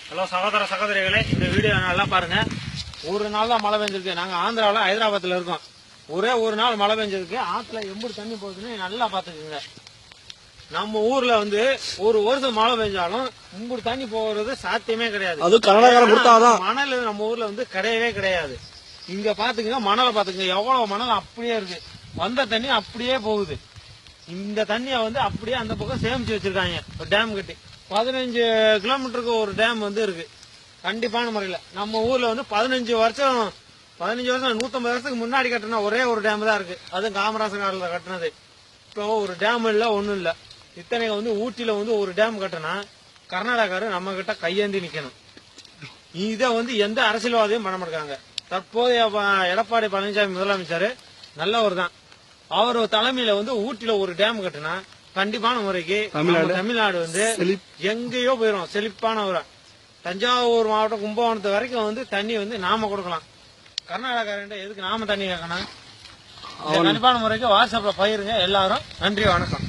Hello சகோதர சகோதரிகளே, இந்த வீடியோ நல்லா பாருங்க. ஒரு நாள் தான் மழை பெஞ்சிருக்கு. நாங்க ஆந்திராவில் ஹைதராபாத்ல இருக்கோம். ஒரே ஒரு நாள் மழை பெஞ்சிருக்கு. ஆத்துல எப்படி தண்ணி போகுதுன்னு நல்லா பாத்துக்குங்க. நம்ம ஊர்ல வந்து ஒரு வருஷம் மழை பெஞ்சாலும் இப்படி தண்ணி போகிறது சாத்தியமே கிடையாது. அது கர்நாடகால கொடுத்தாதான். மணல் நம்ம ஊர்ல வந்து கிடையவே கிடையாது. இங்க பாத்துக்கங்க, மணலை பாத்துக்கங்க, எவ்வளவு மணல் அப்படியே இருக்கு. வந்த தண்ணி அப்படியே போகுது. இந்த தண்ணிய வந்து அப்படியே அந்த பக்கம் சேமிச்சு வச்சிருக்காங்க டேம் கட்டி. 15 கிலோமீட்டருக்கு ஒரு டேம் வந்து இருக்கு. கண்டிப்பான முறையில் நம்ம ஊர்ல வந்து 15 வருஷம் 150 வருஷத்துக்கு முன்னாடி கட்டின ஒரே ஒரு டேம் தான் இருக்கு. அது காமராசர் காலத்தில் கட்டினது. இப்போ ஒரு டேம் இல்ல, ஒண்ணும் இல்ல. இத்தனை வந்து ஊட்டியில வந்து ஒரு டேம் கட்டினா கர்நாடகாரு நம்ம கிட்ட கையேந்தி நிக்கணும். இதை வந்து எந்த அரசியல்வாதியும் பண்ண மாட்டாங்க. தற்போதைய எடப்பாடி பழனிசாமி முதலமைச்சர் நல்லவர் தான். அவர் தலைமையில வந்து ஊட்டியில ஒரு டேம் கட்டினா கண்டிப்பான முறைக்கு தமிழ்நாடு வந்து எங்கேயோ போயிடும். செழிப்பான ஒரு தஞ்சாவூர் மாவட்டம் கும்பகோணத்து வரைக்கும் வந்து தண்ணி வந்து நாம கொடுக்கலாம். கர்நாடகா எதுக்கு நாம தண்ணி கேட்கணும்? கண்டிப்பான முறைக்கு வாட்ஸ்அப்ல பயிருங்க எல்லாரும். நன்றி, வணக்கம்.